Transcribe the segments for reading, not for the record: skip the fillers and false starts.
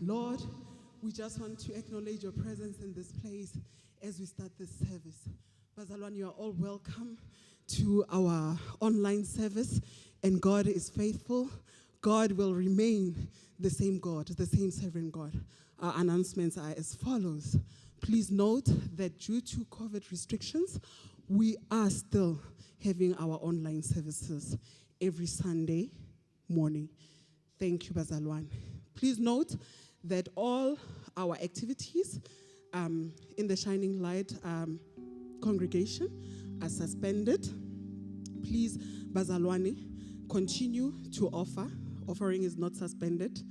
Lord, we just want to acknowledge your presence in this place as we start this service. Bazalwane, you are all welcome to our online service, and God is faithful. God will remain the same God, the same sovereign God. Our announcements are as follows. Please note that due to COVID restrictions, we are still having our online services every Sunday morning. Thank you, Bazalwane. Please note that all our activities in the Shining Light congregation are suspended please, Bazalwane, continue to offer. Offering is not suspended.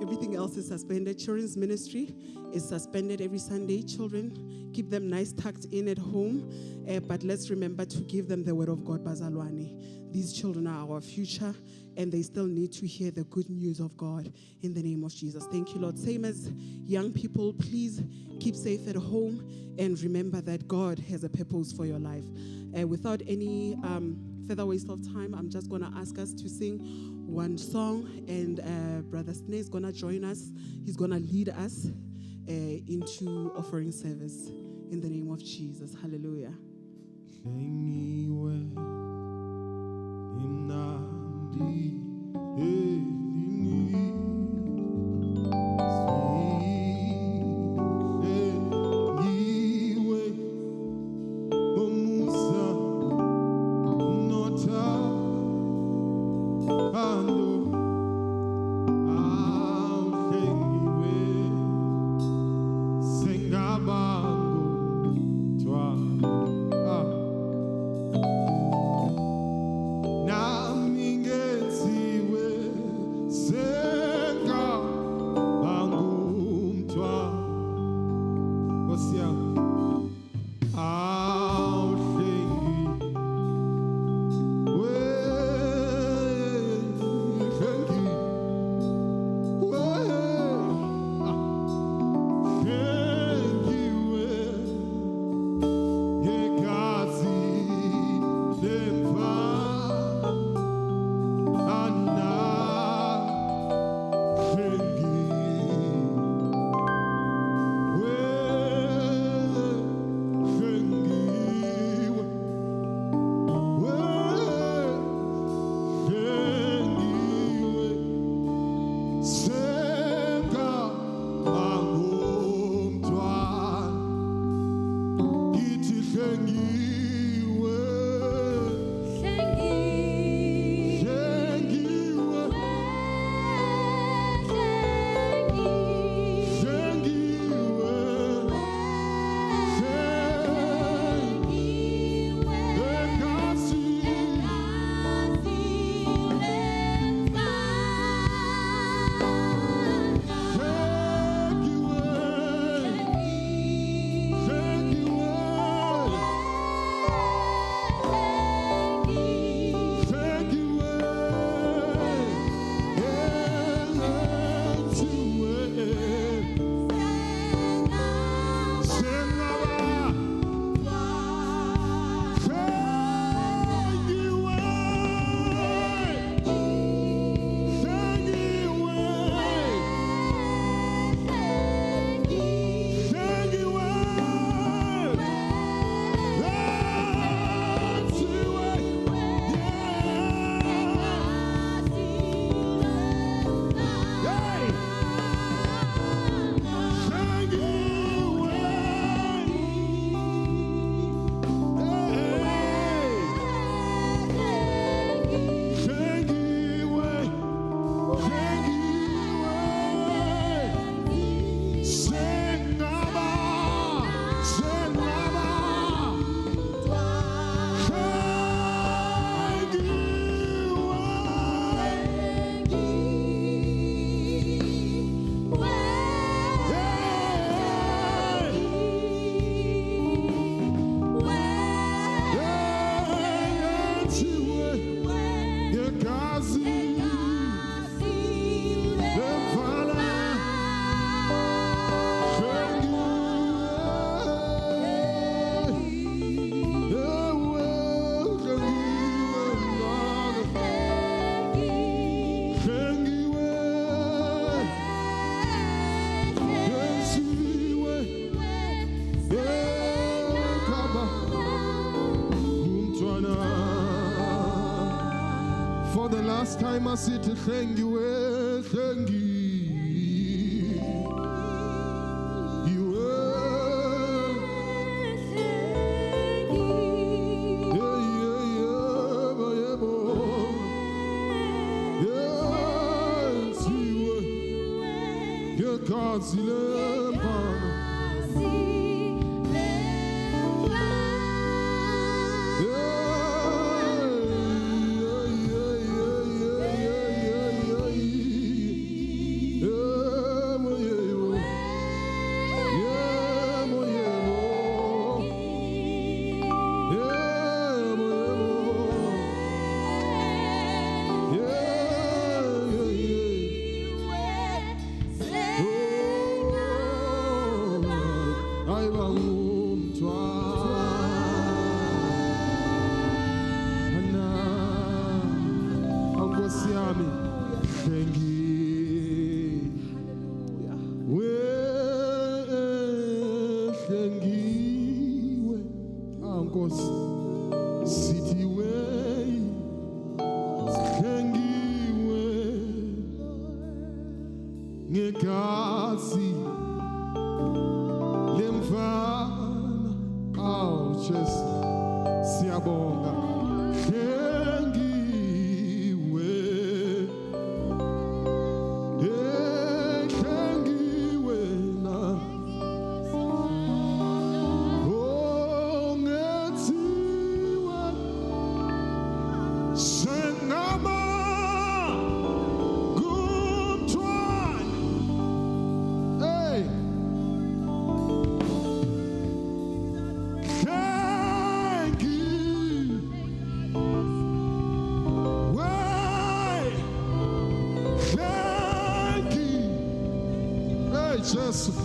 Everything else is suspended. Children's ministry is suspended every Sunday. Children, keep them nice tucked in at home. But let's remember to give them the word of God, Bazalwane. These children are our future, and they still need to hear the good news of God in the name of Jesus. Thank you, Lord. Same as young people, please keep safe at home and remember that God has a purpose for your life. Without any further waste of time, I'm just going to ask us to sing one song, and Brother Sneh is going to join us. He's going to lead us into offering service in the name of Jesus. Hallelujah. Last time I said to thank you, thank you. God's love. nami. Hlengiwe, Nkosi, sithi hlengiwe, ngegazi lemfana. Oh, Jesus, siyabonga. Hlengiwe, hlengiwe na. Oh, ngethiwe, senama kumthwani. Hey, thank you. Way, thank you. Hey, Jesus.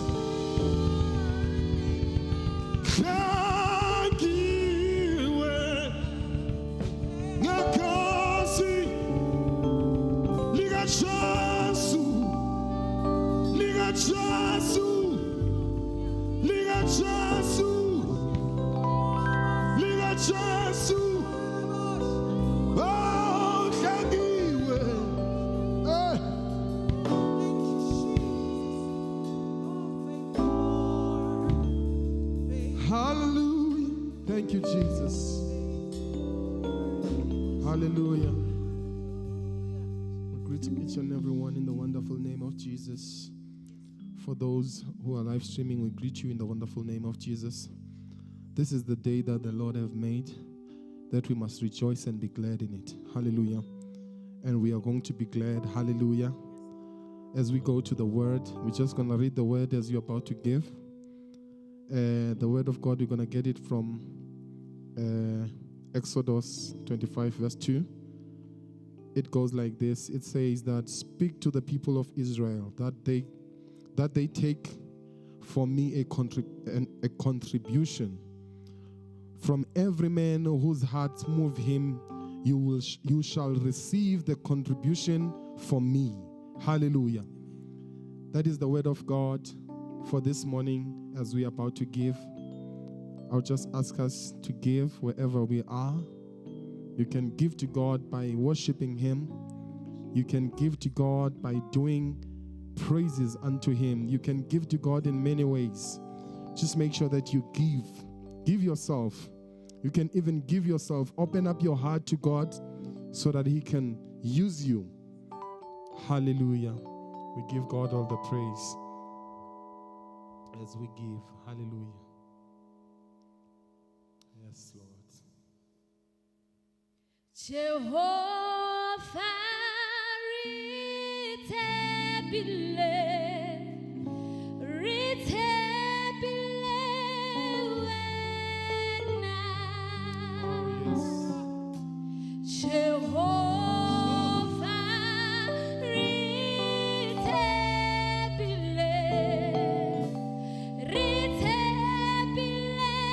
Thank you. Ngakasi liga Jesu, liga Jesu, liga Jesu, liga Jesu. Oh, thank you. Hey. Hallelujah. Thank you, Jesus. Hallelujah. We greet each and everyone in the wonderful name of Jesus. For those who are live streaming, we greet you in the wonderful name of Jesus. This is the day that the Lord have made, that we must rejoice and be glad in it. Hallelujah. And we are going to be glad. Hallelujah. As we go to the word, we're just going to read the word as you're about to give. The word of God, we're going to get it from Exodus 25 verse 2. It goes like this. It says that, speak to the people of Israel that they take for me a contribution. From every man whose heart move him, you shall receive the contribution from me. Hallelujah. That is the word of God for this morning as we are about to give. I'll just ask us to give wherever we are. You can give to God by worshiping Him. You can give to God by doing praises unto Him. You can give to God in many ways. Just make sure that you give. Give yourself. You can even give yourself. Open up your heart to God so that He can use you. Hallelujah. We give God all the praise as we give. Hallelujah. Yes, Lord. Jehovah ritebile wena. Jehovah ritebile wena.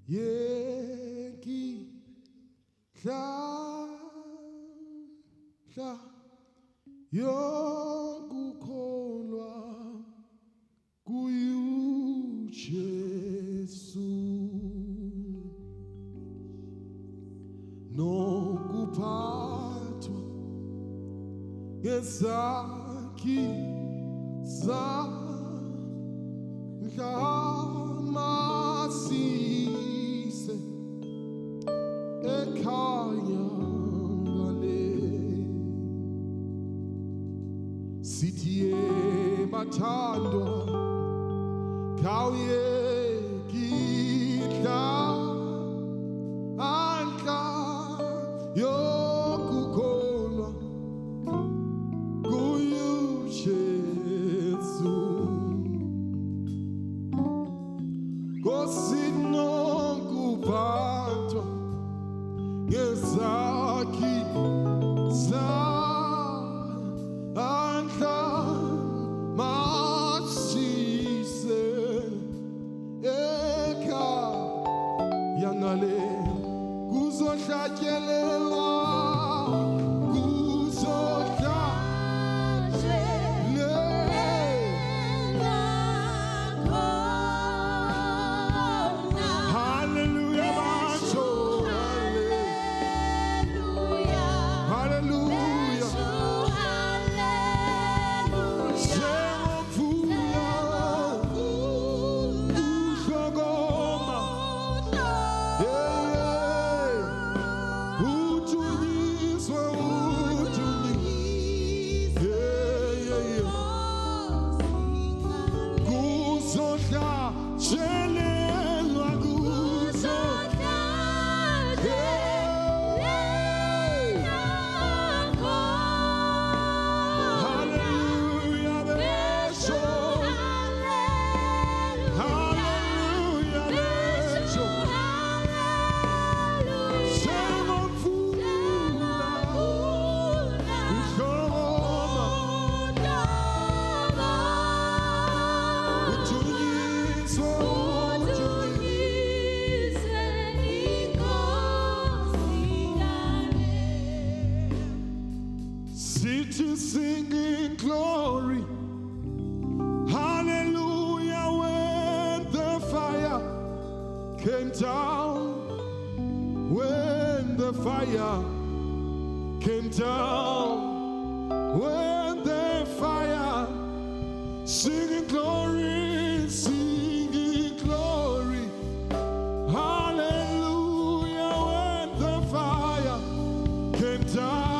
Yeki yokukholwa kuyu Jesu nokuphathwa ngezakhi zamasise ekhaya ngale sithi bathandwa khawuyekidla anhla yokukholwa kuyu Jesu kosinokuphathwa ngezakhi anhla masise ekhaya ngale kuzohlatshelelwa singing glory, hallelujah, when the fire came down, when the fire came down, when the fire, singing glory, hallelujah, when the fire came down.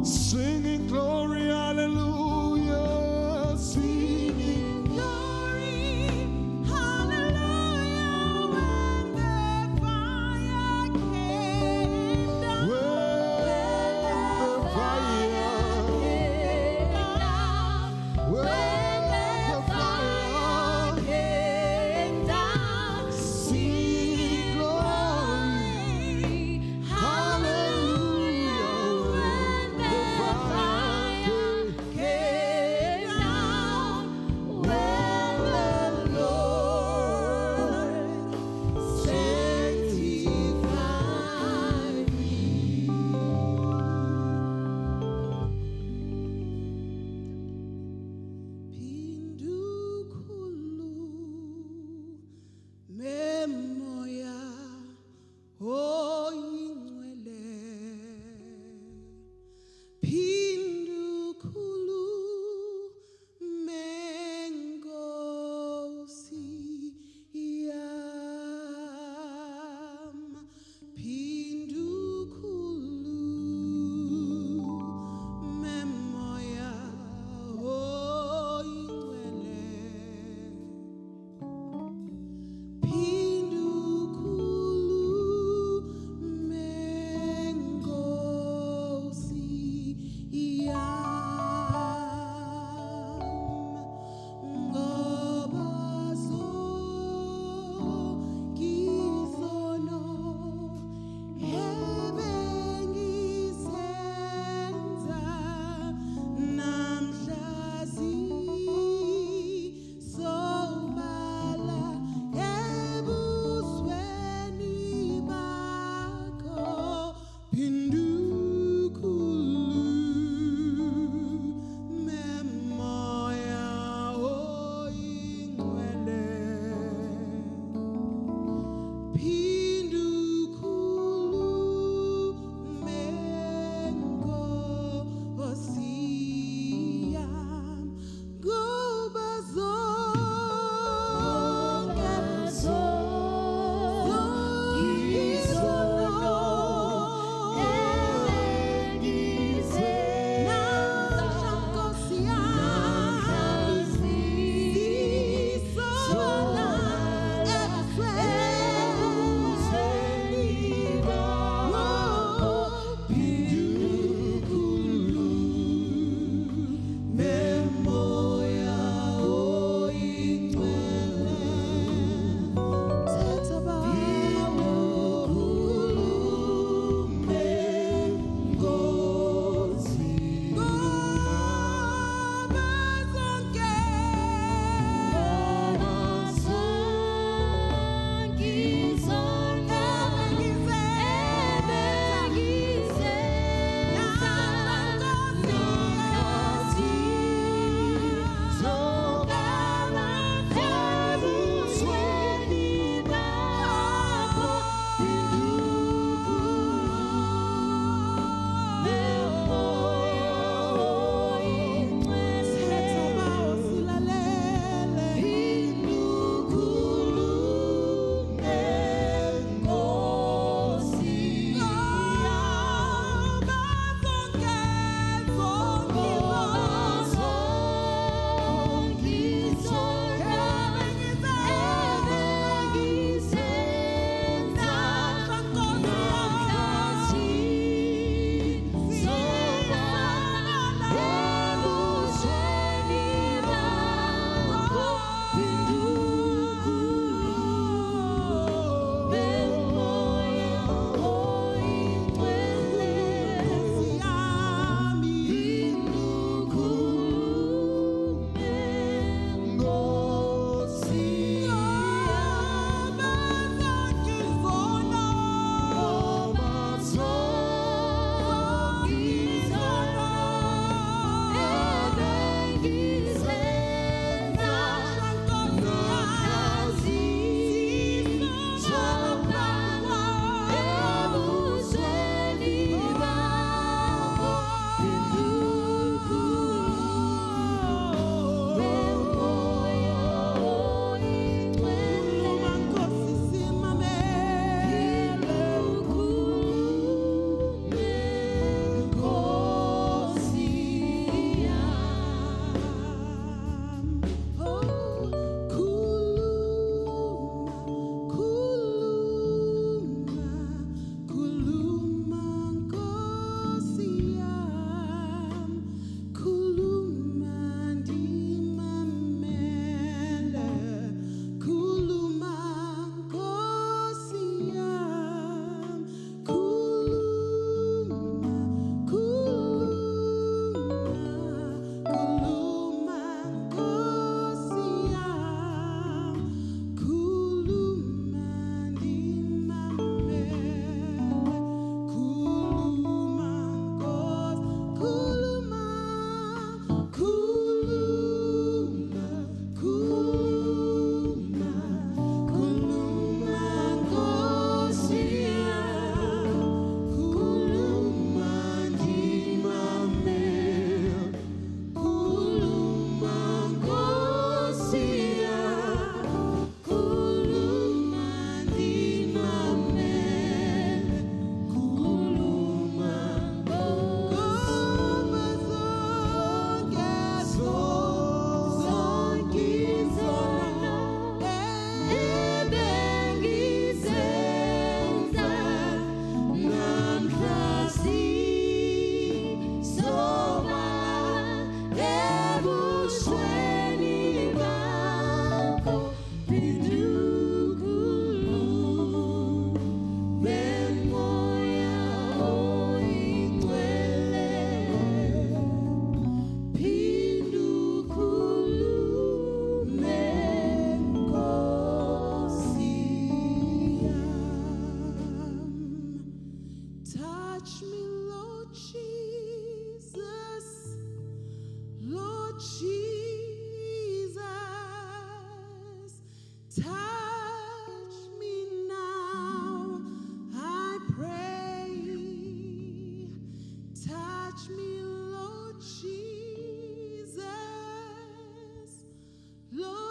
Singing glory, hallelujah, singing glory, hallelujah, when the fire came down.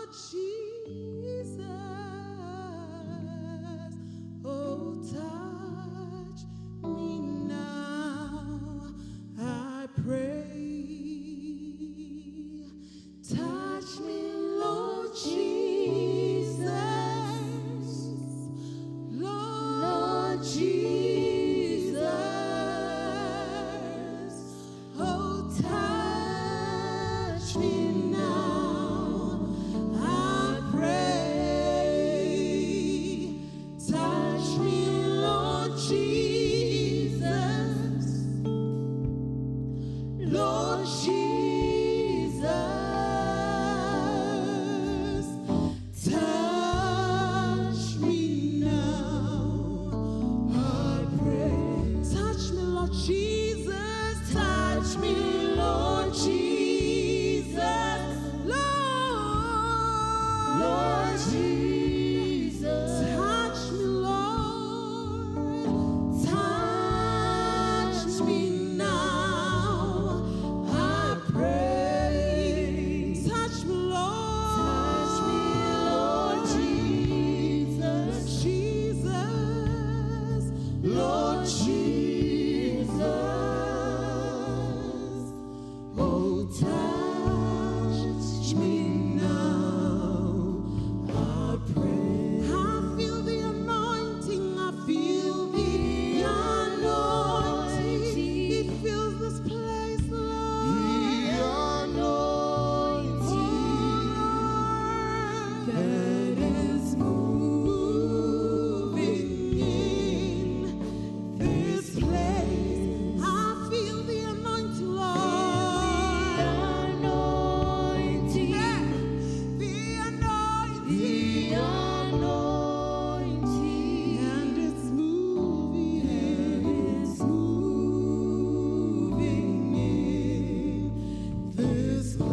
Lord Jesus, oh, touch me now, I pray. Touch me, Lord Jesus, Lord Jesus, oh, touch me now, I pray. Touch me, Lord Jesus, Lord Jesus, touch me now, I pray. Touch me, Lord Jesus, touch me, Lord Jesus, Lord Jesus, touch me, Lord, touch me now, I pray. Touch me, Lord Jesus, Lord Jesus, oh, touch me now, I pray. I feel the anointing, I feel the anointing. It fills this place, Lord. The anointing that is moving in this place. I feel the anointing, Lord. The anointing, and it's moving in this place.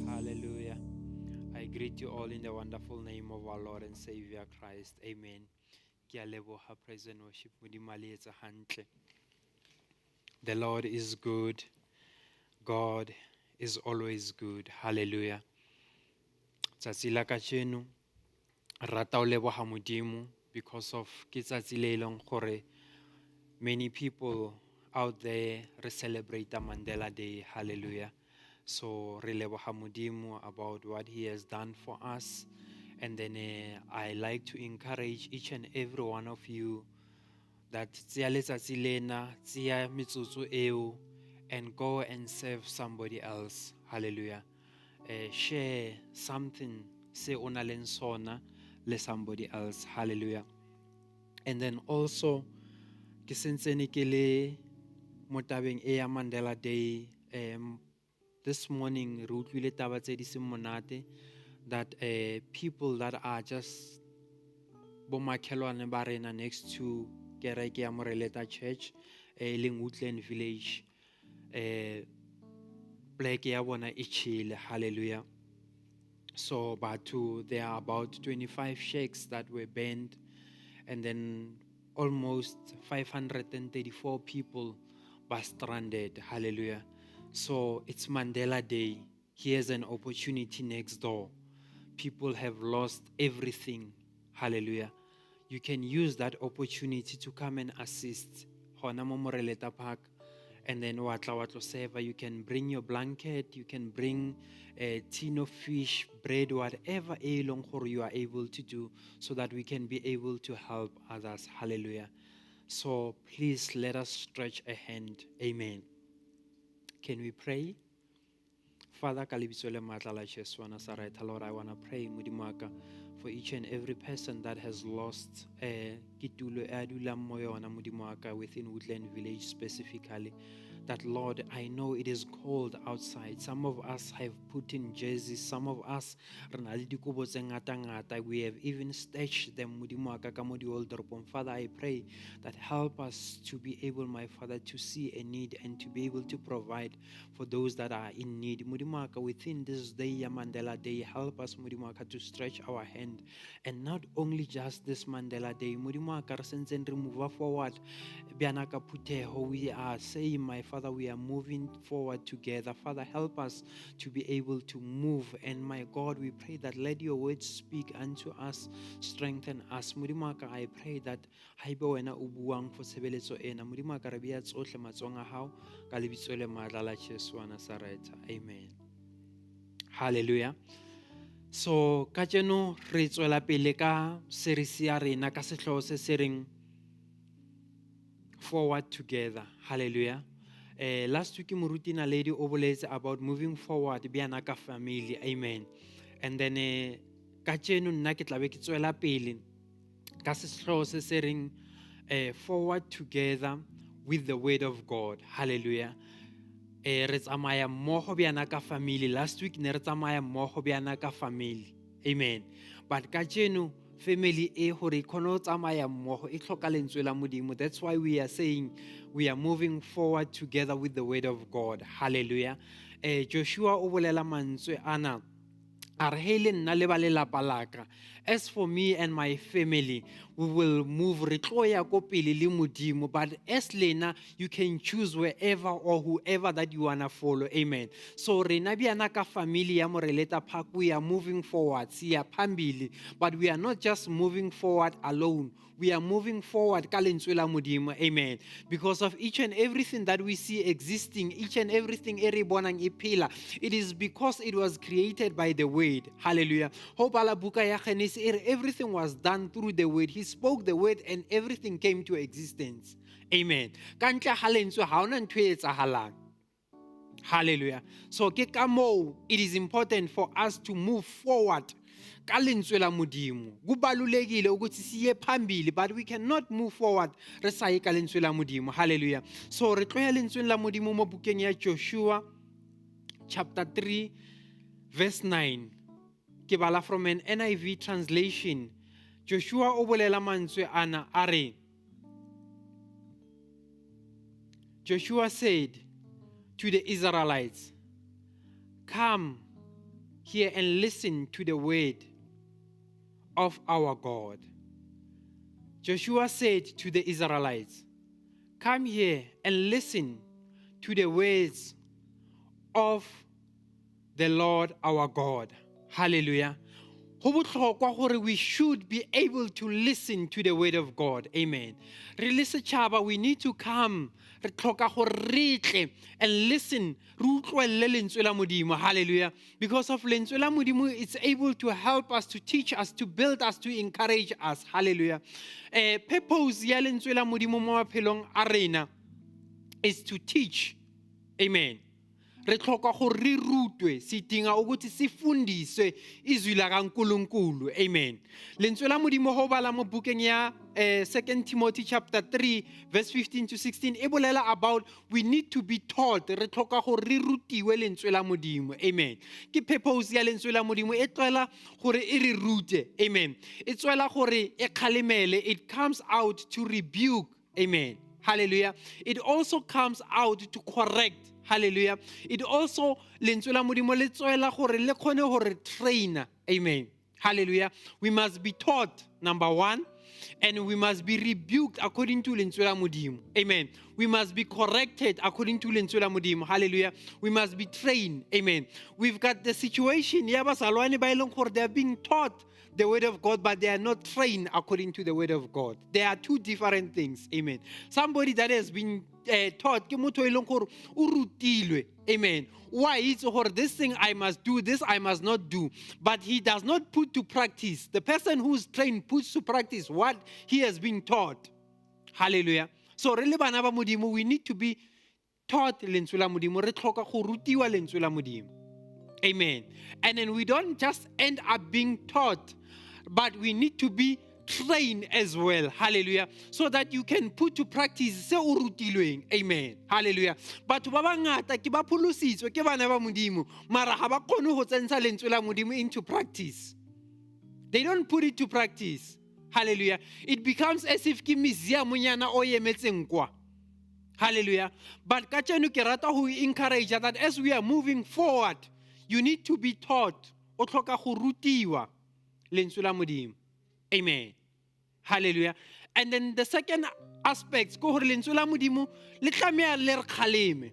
Hallelujah. Hallelujah. I greet you all in the wonderful name of our Lord and Savior Christ. Amen. Ke a leboga, praise and worship. Modimo a le etsa hantle. The Lord is good. God is always good. Hallelujah. Tsatsi la kajeno, rata o leboga Modimo because of ke tsatsi le eleng gore many people out there re celebrate the Mandela Day. Hallelujah. So re leboga Modimo about what he has done for us. And then I like to encourage each and every one of you that tsia letsatsi lena, tsia metsotso eo, and go and serve somebody else. Hallelujah. Share something se o na leng sona le somebody else. Hallelujah. And then also ke sentsene ke le mo tabeng e ya Mandela Day. This morning re utlwile taba tse di seng monate that people that are just bomakhelwane ba rena next to kereke ya Moreleta Church e leng Woodland Village, pleke ya bona e chile. Hallelujah. So there are about 25 sheikhs that were banned, and then almost 534 people were stranded. Hallelujah. So it's Mandela Day. Here's an opportunity next door. People have lost everything. Hallelujah. You can use that opportunity to come and assist. Hona mo Moreleta Park. And then watla serve. You can bring your blanket, you can bring a tin of fish, bread, whatever you are able to do, so that we can be able to help others. Hallelujah. So please let us stretch a hand. Amen. Can we pray? Father, Lord, I want to pray Mudimaka, for each and every person that has lost within Woodland Village specifically. That, Lord, I know it is cold outside. Some of us have put in jerseys. Some of us, we have even stashed them. Father, I pray that help us to be able, my Father, to see a need and to be able to provide for those that are in need. Within this day, Mandela Day, help us, to stretch our hand. And not only just this Mandela Day, wa ka re sentseng re move forward bjana ka phutheho. We are saying, my Father, we are moving forward together. Father, help us to be able to move. And my God, we pray that let your words speak unto us, strengthen us. Modimo wa ka, I pray that haebe wena o buang for tshebeletso ena, Modimo wa ka re beya tsohle matsong a hao ka lebitso le matla la Jesu wa Nazareth. Amen. Hallelujah. So kajeno re tswela pele ka series ya rena ka sehloho se sereng forward together. Hallelujah. Last week moruti na lady o boletse about moving forward bjana ka family. Amen. And then kajeno nna ke tla be ke tswela pele ka sehloho se sereng forward together with the word of God. Hallelujah. Re tsamaya mmogo bjana ka family. Last week ne re tsamaya mmogo bjana ka family. Amen. But kajeno family e hore e kgone ho tsamaya mmogo e tlhoka lentswe la Modimo. That's why we are saying we are moving forward together with the word of God. Hallelujah. Joshua o bolela mantswe ana a re hele nna le ba lelapa laka. As for me and my family, we will move re tlo ya ko pele le Modimo. But as lena, you can choose wherever or whoever that you wanna follow. Amen. So rena bjana ka family ya Moreleta Park, we are moving forward. Siya phambili, but we are not just moving forward alone. We are moving forward ka lentswe la Modimo. Amen. Because of each and everything that we see existing, each and everything e re bonang e phela, it is because it was created by the word. Hallelujah. Hope ala buka ya Genesis, everything was done through the word. He spoke the word and everything came to existence. Amen. Ka ntle ga lentswe ha ona ntho e etsahalang. Hallelujah. So ke ka moo it is important for us to move forward ka lentswe la Modimo. Kubalulekile ukuthi siye phambili, but we cannot move forward re sa ye ka lentswe la Modimo. Hallelujah. So re tloya lentsweng la Modimo mo bukeng ya Joshua chapter 3 verse 9. Ke bala from an NIV translation. Joshua o bolela mantswe ana a re, Joshua said to the Israelites, come here and listen to the word of our God. Joshua said to the Israelites, come here and listen to the words of the Lord our God. Hallelujah. Ho botlhokwa gore we should be able to listen to the word of God. Amen. Re le setšhaba, we need to come. Re tlhoka gore re tle and listen. Re utlwelle lentswe la Modimo. Hallelujah. Because of lentswe la Modimo, it's able to help us, to teach us, to build us, to encourage us. Hallelujah. Purpose ya lentswe la Modimo mo maphelong a rena is to teach. Amen. Re tlhoka gore re rutwe, sidinga ukuthi sifundiswe izwi la kaNkulunkulu. Amen. Lentswe la Modimo ho bala mo bukeng ya 2 Timothy chapter 3 verse 15 to 16 e bolela about we need to be taught. Re tlhoka gore re rutiwe lentswe la Modimo. Amen. Ke purpose ya lentswe la Modimo e tswela gore e re rute. Amen. E tswela gore e khalemele. It comes out to rebuke. Amen. Hallelujah. It also comes out to correct. Hallelujah. It also lentswe la Modimo le tswela gore le khone gore train. Amen. Hallelujah. We must be taught, number one, and we must be rebuked according to lentswe la Modimo. Amen. We must be corrected according to lentswe la Modimo. Hallelujah. We must be trained. Amen. We've got the situation ya basalwane ba eleng gore they are being taught the word of God, but they are not trained according to the word of God. There are two different things. Amen. Somebody that has been taught, ke motho e leng gore o rutilwe. Amen. Why? It's for this thing I must do, this I must not do. But he does not put to practice. The person who's trained puts to practice what he has been taught. Hallelujah. So re le bana ba Modimo, we need to be taught lentswe la Modimo. Re tlhoka go rutiwa lentswe la Modimo. Amen. And then we don't just end up being taught, but we need to be trained as well. Hallelujah. So that you can put to practice se o rutilweng. Amen. Hallelujah. Batho ba bangata ke ba pholositswe ke bana ba Modimo, mara ha ba kgone go tsentsa lentswe la Modimo into practice. They don't put it to practice. Hallelujah. It becomes as if ke museum nyana o emetseng kwa. Hallelujah. But ka tseno ke rata go encourage that as we are moving forward, you need to be taught. O tlhoka go rutiwa lentswe la Modimo. Amen. Hallelujah. And then the second aspect, ko hore lentswe la Modimo le tlameha le re kgaleme.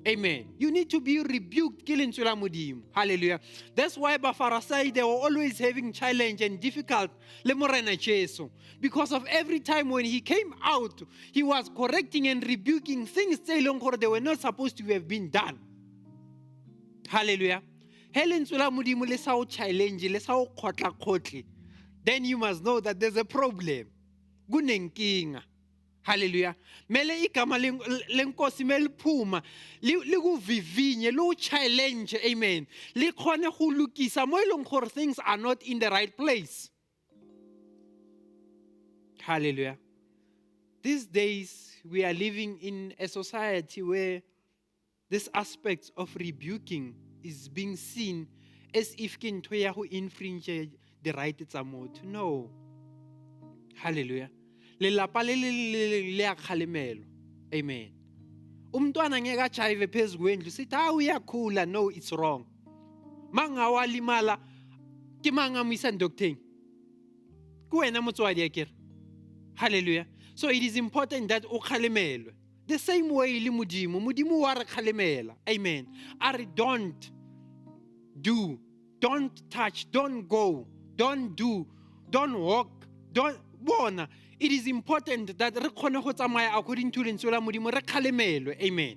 Amen. You need to be rebuked ke lentswe la Modimo. Hallelujah. That's why Bafarisai, they were always having challenge and difficult le Morena Jesu. Because of every time when he came out, he was correcting and rebuking things they were not supposed to have been done. Hallelujah. He lentswe la Modimo le sa o challenge, le sa o khotla-khotle, then you must know that there's a problem. Kunenkinga. Hallelujah. Mele igama lenkosi meliphuma likuvivinye lo challenge, amen. Le khone go lukisa mo eleng gore things are not in the right place. Hallelujah. These days we are living in a society where this aspect of rebuking is being seen as if ke ntho ya go infringe the rights tsa motho. No. Hallelujah. Lelapa le a kgalemelo. Amen. Umntwana ngeke ajive phezu kwendlu sithi uyakhula. No, it's wrong. Manga walimala ke manga misa doctor. Ku wena motswadi akere. Hallelujah. So it is important that o khalemelwe. The same way le Modimo wa re khalemela. Amen. Are don't do, don't touch, don't go, don't do, don't walk, don't bona. It is important that re khone go tsamaya according to lentswe la Modimo re khalemelwe. Amen.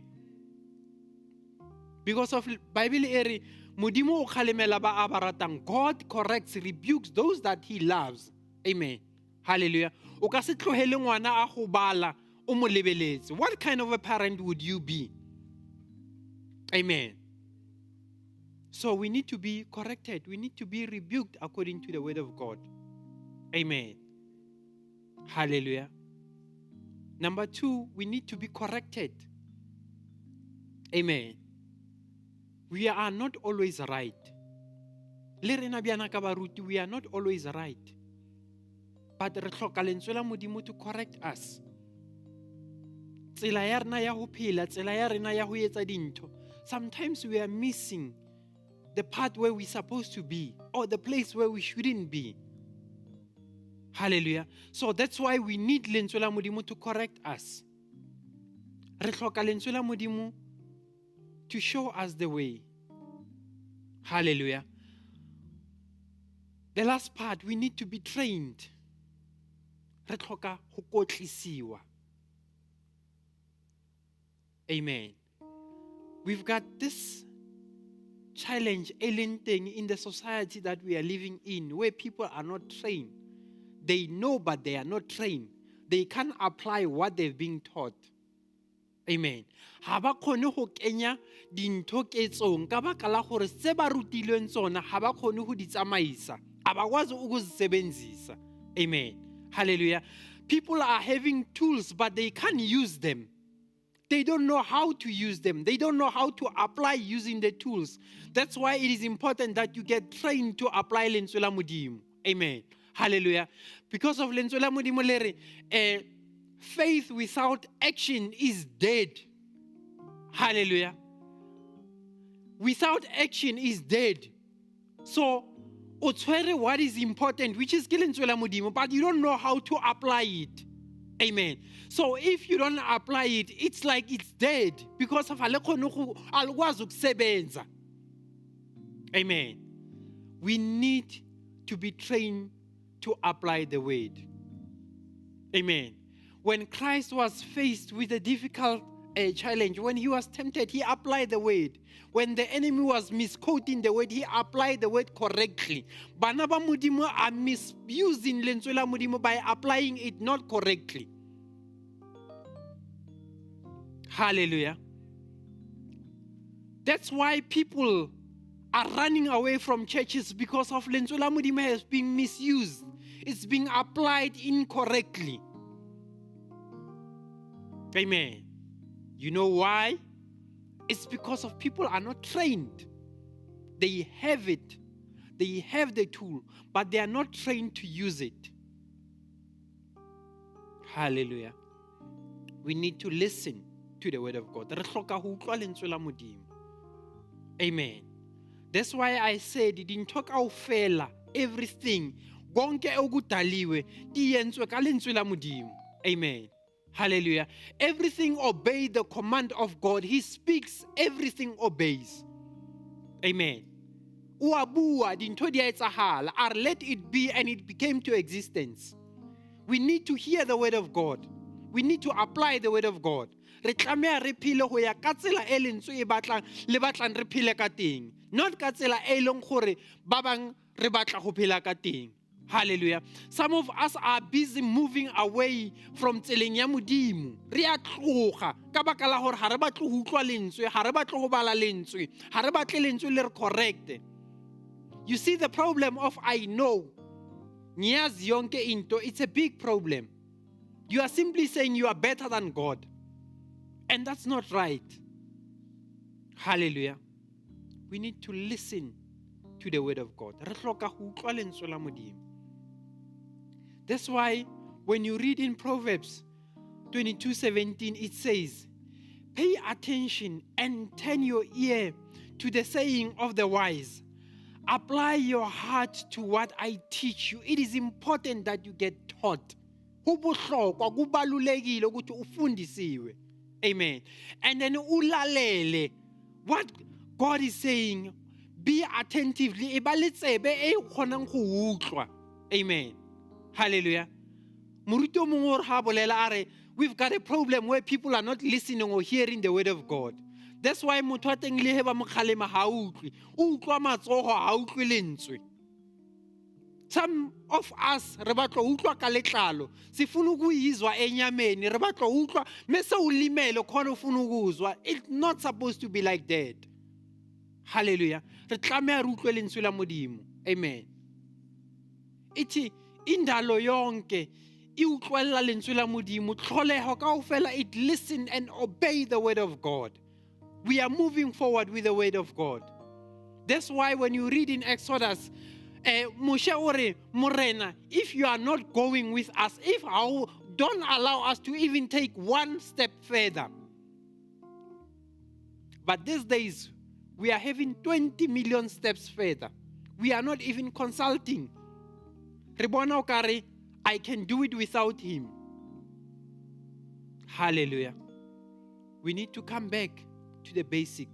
Because of Bible ere Modimo o khalemela ba abaratang. God corrects, rebukes those that he loves. Amen. Hallelujah. O ka se tlohele ngwana a go bala o mo lebeletse. What kind of a parent would you be? Amen. So we need to be corrected. We need to be rebuked according to the word of God. Amen. Hallelujah. Number 2, we need to be corrected. Amen. We are not always right. Le rena bjana ka baruti, we are not always right. But re hloka lentswe la Modimo to correct us. Tsela ya rena ya ho phela, tsela ya rena ya ho etsa dintho. Sometimes we are missing the part where we're supposed to be, or the place where we shouldn't be. Hallelujah. So that's why we need lentswe la Modimo to correct us. Re hloka lentswe la Modimo to show us the way. Hallelujah. The last part, we need to be trained. Re hloka go kotlisiwa. Amen. We've got this challenge alien thing in the society that we are living in, where people are not trained. They know, but they are not trained. They can't apply what they've been taught. Amen. Ha ba khone go kenya dintho ketsong ka baka la gore se ba rutilweng tsona ha ba khone go di tsamaisa. A ba kwazi ukuzisebenzisa. Amen. Hallelujah. People are having tools, but they can't use them. They don't know how to use them. They don't know how to apply using the tools. That's why it is important that you get trained to apply lentswe la Modimo. Amen. Hallelujah. Because of lentswe la Modimo lere, faith without action is dead. Hallelujah. Without action is dead. So, o tshwere what is important, which is ke lentswe la Modimo, but you don't know how to apply it. Amen. So if you don't apply it, it's like it's dead because of alukwazi ukusebenza. Amen. We need to be trained to apply the word. Amen. When Christ was faced with a difficult challenge, when he was tempted, he applied the word. When the enemy was misquoting the word, he applied the word correctly. Bana ba Modimo are misusing lentswe la Modimo by applying it not correctly. Hallelujah. That's why people are running away from churches, because of lentswe la Modimo has been misused. It's being applied incorrectly. Amen. You know why? It's because of people are not trained. They have it. They have the tool, but they are not trained to use it. Hallelujah. We need to listen to the word of God. Re hloka ho utlwa lentswe la Modimo. Amen. That's why I said dintho kaofela, everything, konke okudaliwe diyentswe ka lentswe la Modimo. Amen. Hallelujah. Everything obey the command of God. He speaks, everything obeys. Amen. Uabua dintho di a etsahala, let it be, and it became to existence. We need to hear the word of God. We need to apply the word of God. Re tlameha re phele ho ya ka tsela e lentswe e batlang le batlang re phele ka teng, not ka tsela e leng gore ba bang re batla go phela ka teng. Hallelujah. Some of us are busy moving away from tseleng ya Modimo. Re a tloga ka baka la gore ha re batle go utlwa lentswe, ha re batle go bala lentswe, ha re batle lentswe le re correct. You see the problem of I know. Ngiyazi yonke into, it's a big problem. You are simply saying you are better than God. And that's not right. Hallelujah. We need to listen to the word of God. Re hloka ho utlwa lentswe la Modimo. That's why when you read in Proverbs 22:17, it says, pay attention and turn your ear to the saying of the wise. Apply your heart to what I teach you. It is important that you get taught. Ho bohlokwa, ho balulekile ukuthi ufundisiwe. Amen. And then ulalele what God is saying. Be attentively. Amen. Hallelujah. We've got a problem where people are not listening or hearing the word of God. That's why some of us re batla utlwa ka letlalo sifuna ukuyizwa enyameni re batla utlwa mase ulimele khona ufuna ukuzwa. It's not supposed to be like that. Hallelujah. Re tlameha re utlwe lentswe la Modimo. Amen. Ithi indalo yonke I utlwela lentswe la Modimo tlholeho kaofela it listen and obey the word of God. We are moving forward with the word of God. That's why when you read in Exodus, Moshe ore morena, if you are not going with us, if you don't allow us to even take one step further. But these days, we are having 20 million steps further. We are not even consulting. Rebona okare, I can do it without him. Hallelujah. We need to come back to the basic,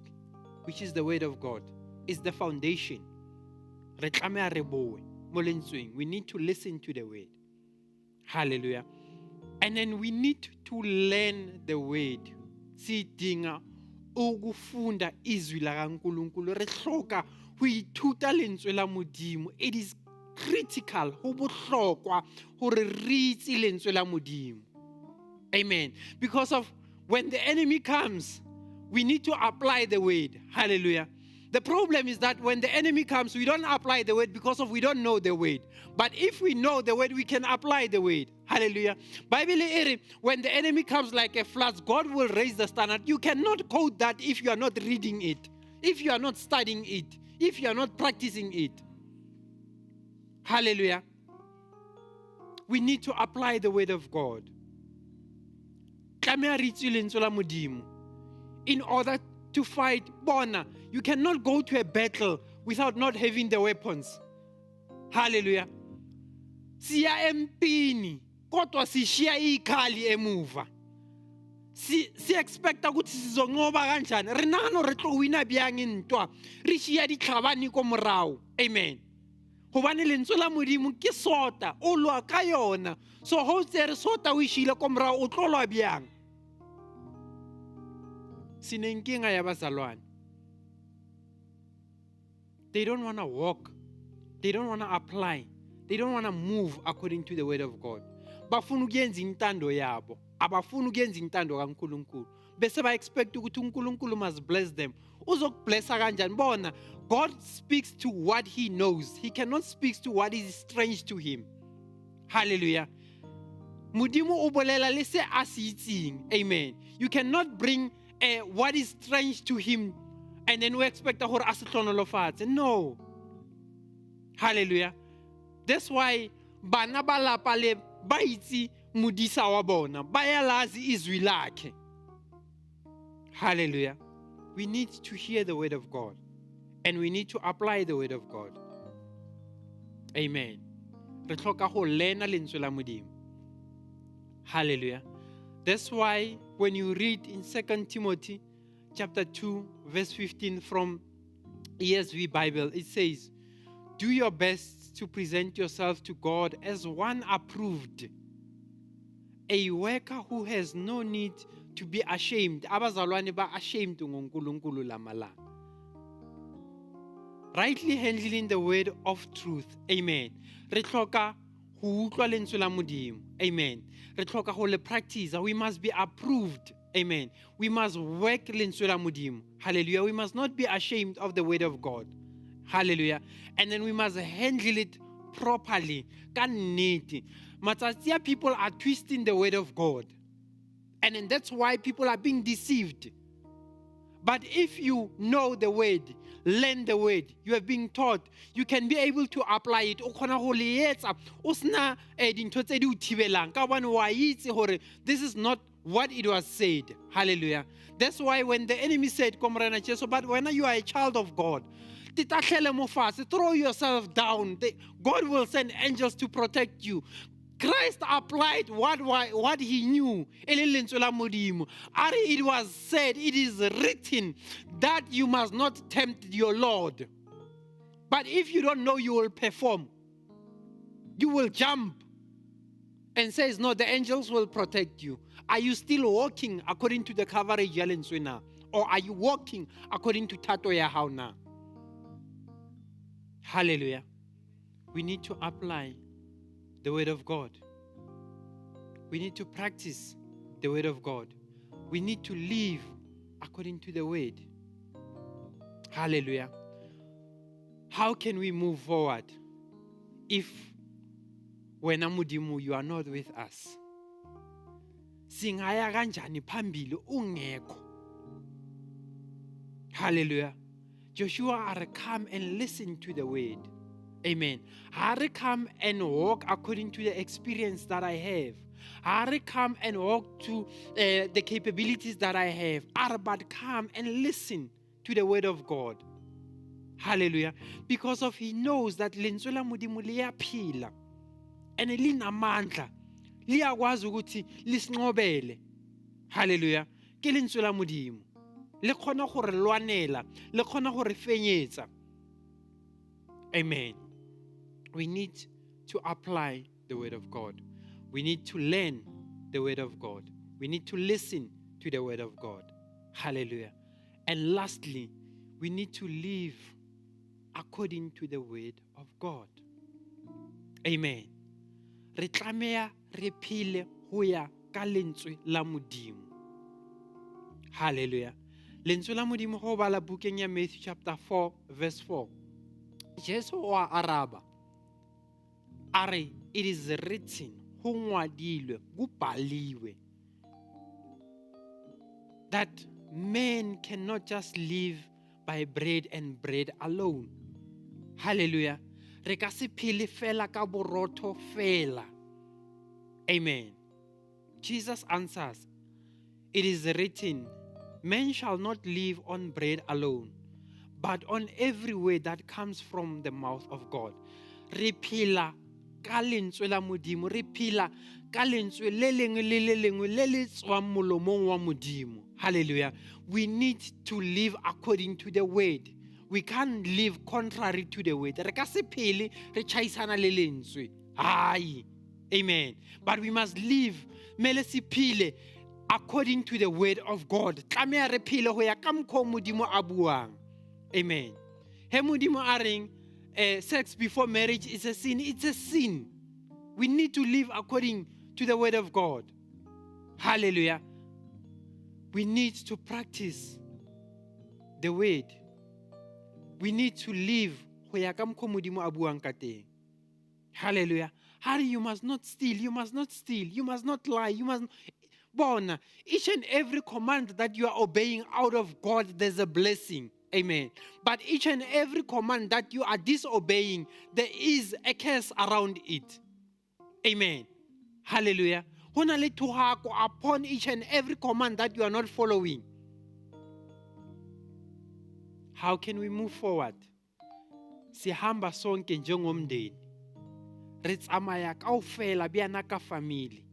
which is the word of God. It's the foundation. We need to listen to the word. Hallelujah. And then we need to learn the word. Sidinga ukufunda izwi la kaNkulunkulu. Re hloka ho ithuta lentswe la Modimo. It is critical ho bohlokwa hore re itse lentswe la Modimo. Amen. Because of when the enemy comes, we need to apply the word. Hallelujah. The problem is that when the enemy comes, we don't apply the word because we don't know the word. But if we know the word, we can apply the word. Hallelujah. Bible, when the enemy comes like a flood, God will raise the standard. You cannot quote that if you are not reading it, if you are not studying it, if you are not practicing it. Hallelujah. We need to apply the word of God. In order to fight Bona, you cannot go to a battle without not having the weapons. Hallelujah. Siya empini, kodwa sishiya ikhali emuva. Si expecta ukuthi sizonqoba kanjani. Re nagana re tlo wina byang intwa. Re shiya ditlhabani ko morao. Amen. Hobane lentswe la Modimo ke sota, o lwa ka yona. So ho tsere sota o ishile ko morao o tlo lwa byang. Sinenkinga yabazalwane. They don't want to walk. They don't want to apply. They don't want to move according to the word of God. Bafuna ukuyenza intando yabo. Abafuna ukuyenza intando kaNkulunkulu. Bese ba expect ukuthi uNkulunkulu must bless them. Uzokublessa kanjani? Bona, God speaks to what he knows. He cannot speak to what is strange to him. Hallelujah. Modimo o bolela le se a se itseng. Amen. You cannot bring what is strange to him and then we expect hore a se hlonolofatse. No. Hallelujah. That's why bana ba lapa le ba itse modisa wa bona ba ya lazi izwi lakhe. Hallelujah. We need to hear the word of God and we need to apply the word of God. Amen. Re hloka ho learna lentswe la Modimo. Hallelujah. That's why when you read in 2 Timothy chapter 2 verse 15 from ESV Bible, it says, do your best to present yourself to God as one approved, a worker who has no need to be ashamed. Abazalwane ba ashamed ngoNkulunkulu lamalanga. Rightly handling the word of truth. Amen. Re hloka ho utlwa lentswe la Modimo. Amen. Re hloka ho le practice. We must be approved. Amen. We must work lentswe la Modimo. Hallelujah. We must not be ashamed of the word of God. Hallelujah. And then we must handle it properly. Ka nnete. Matsatsi a people are twisting the word of God. And then that's why people are being deceived. But if you know the word, learn the word, you have been taught, you can be able to apply it. O khona ho le etsa o sna dintho tse di o thibelang ka hobane wa itse hore this is not what it was said. Hallelujah. That's why when the enemy said, Komrena Jesu, but when you are a child of God, throw yourself down. God will send angels to protect you. Christ applied what he knew. It was said, it is written that you must not tempt your Lord. But if you don't know, you will perform. You will jump and says, no, the angels will protect you. Are you still walking according to the coverage now? Or are you walking according to Tato Yahauna? Hallelujah. We need to apply the word of God. We need to practice the word of God. We need to live according to the word. Hallelujah. How can we move forward if when Amudimu you are not with us? Singaya kanjani phambili ungekho. Hallelujah. Joshua are come and listen to the word. Amen. I come and walk according to the experience that I have. I come and walk to the capabilities that I have. But come and listen to the word of God. Hallelujah. Because of he knows that lentswe la Modimo liyaphila. And linamandla. Liyakwazi ukuthi lisinqobele. Hallelujah. Ke lentswe la Modimo. Le khona gore lwanela, le khona gore fenyetsa. Amen. We need to apply the word of God. We need to learn the word of God. We need to listen to the word of God. Hallelujah. And lastly, we need to live according to the word of God. Amen. Re tlameha re phele ho ya ka lentswe la Modimo. Hallelujah. Lentswe la Modimo ho bala bukeng ya Matthew chapter 4 verse 4. Jesu wa araba. Are it is written, ho ngwadilwe, go baliwe, that man cannot just live by bread and bread alone. Hallelujah. Re ka se phele fela ka borotho fela. Amen. Jesus answers, it is written, man shall not live on bread alone, but on every word that comes from the mouth of God. Re phela ka lentswe la Modimo, re phela ka lentswe le lengwe le lengwe le le tswang molomong wa Modimo. Hallelujah. We need to live according to the word. We can't live contrary to the word. Re ka se phele re chaisana le lentswe. Ai. Amen. But we must live mele se phele according to the word of God. Tlameha re phele ho ya ka mokgwa Modimo a buang. Amen. He Modimo a reng sex before marriage is a sin. It's a sin. We need to live according to the word of God. Hallelujah. We need to practice the word. We need to live ho ya ka mokgwa Modimo a buang ka teng. Hallelujah. Harry, you must not steal. You must not steal. You must not lie. You must. Born, each and every command that you are obeying out of God, there's a blessing. Amen. But each and every command that you are disobeying, there is a curse around it. Amen. Hallelujah. Hona le tuhako upon each and every command that you are not following. How can we move forward? Sihamba sonke njengomndeni. re tsamaya kaofela bjana ka family.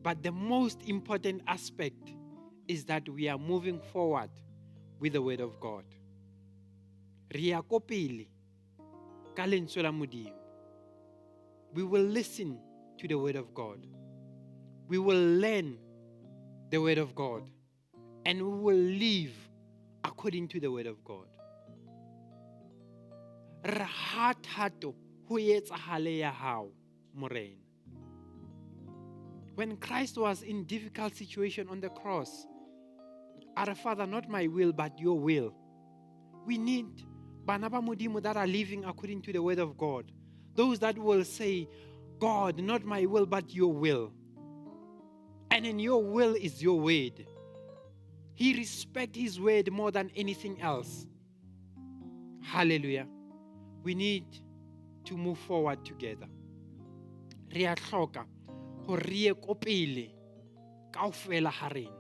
But the most important aspect is that we are moving forward with the word of God. Re ya ko pele ka lentswe la Modimo. We will listen to the word of God. We will learn the word of God. And we will live according to the word of God. Re hathato ho etsahale ya hao morena. When Christ was in difficult situation on the cross, our Father, not my will, but your will. We need bana ba Modimo that are living according to the word of God. Those that will say, God, not my will, but your will. And in your will is your word. He respects his word more than anything else. Hallelujah. We need to move forward together. Re a hloka ho re ye ko pele kaofela ha rena.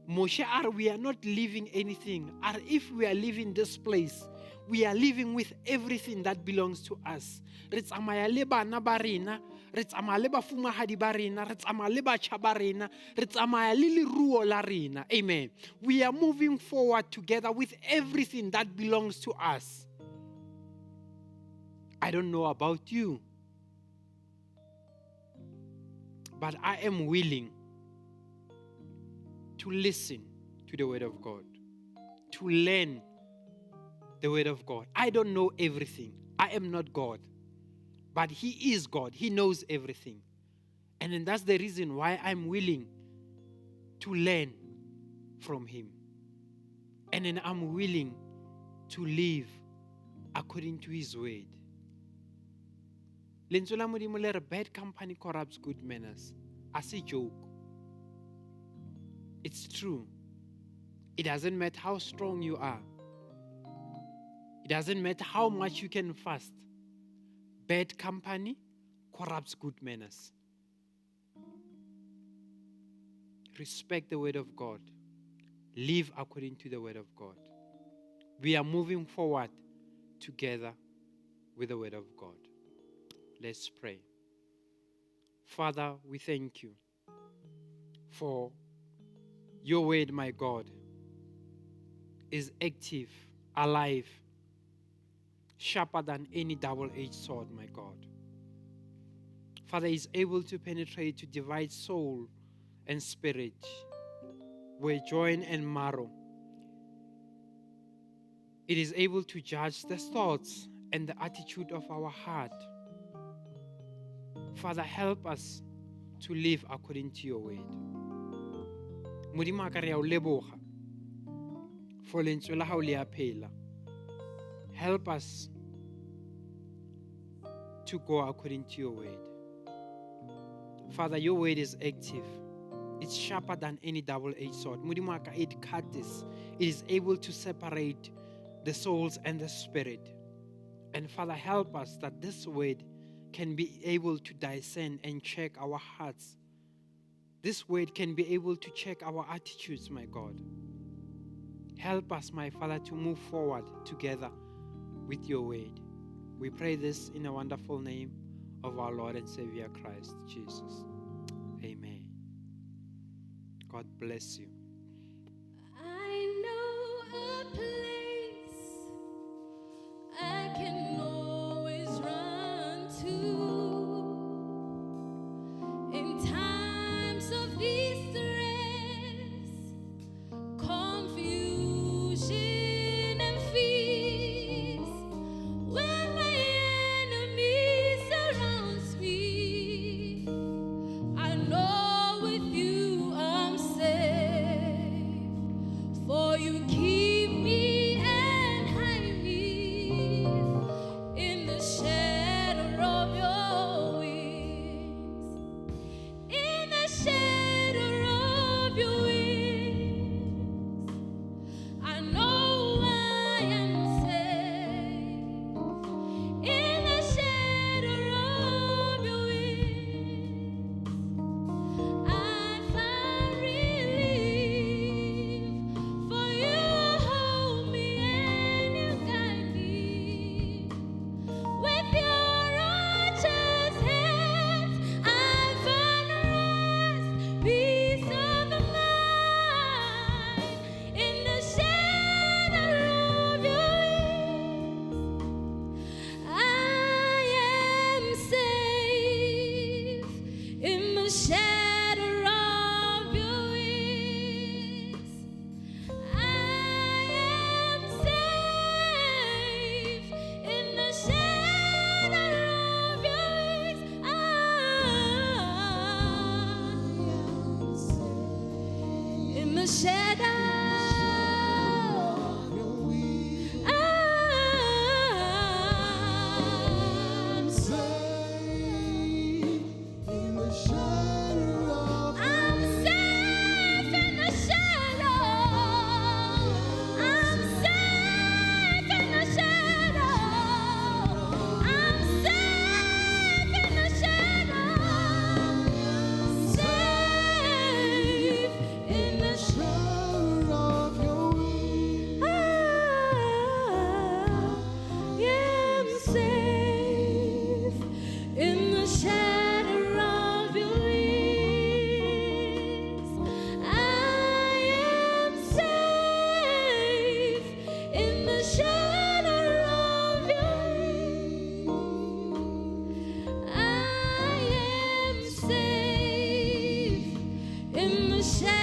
Moshe are we are not leaving anything. Or if we are leaving this place, we are living with everything that belongs to us. Re tsamaya le bana ba rena, re tsamaya le bafumahadi ba rena, re tsamaya le batjha ba rena, re tsamaya le leruo la rena. Amen. We are moving forward together with everything that belongs to us. I don't know about you, but I am willing to listen to the word of God, to learn the word of God. I don't know everything. I am not God, but he is God. He knows everything. And then that's the reason why I'm willing to learn from him. And then I'm willing to live according to his word. Lentswe la Modimo le re bad company corrupts good manners. As a joke. It's true. It doesn't matter how strong you are. It doesn't matter how much you can fast. Bad company corrupts good manners. Respect the word of God. Live according to the word of God. We are moving forward together with the word of God. Let's pray. Father, we thank you for your word, my God, is active, alive, sharper than any double-edged sword, my God. Father, is able to penetrate, to divide soul and spirit, where joint and marrow. It is able to judge the thoughts and the attitude of our heart. Father, help us to live according to your word. Modimo ka re a o leboga for lentswe la hao le a phela. Help us to go according to your word. Father, your word is active. It's sharper than any double-edged sword. Modimo ka it cuts. It is able to separate the souls and the spirit. And Father, help us that this word can be able to discern and check our hearts. This word can be able to check our attitudes, my God. Help us, my Father, to move forward together with your word. We pray this in a wonderful name of our Lord and Savior Christ Jesus. Amen. God bless you. I know a place I can always run to in times of distress, confusion, and fears. When my enemy surrounds me, I know with you I'm safe. in the shadow. I'm Safe in the shadow of I'm safe in the shadow. I'm safe in the shadow. I'm safe in the shadow. Safe in the shadow of your wings. I am safe in the shadow of your wings. I am safe in the shadow of your wings. I am safe in the shadow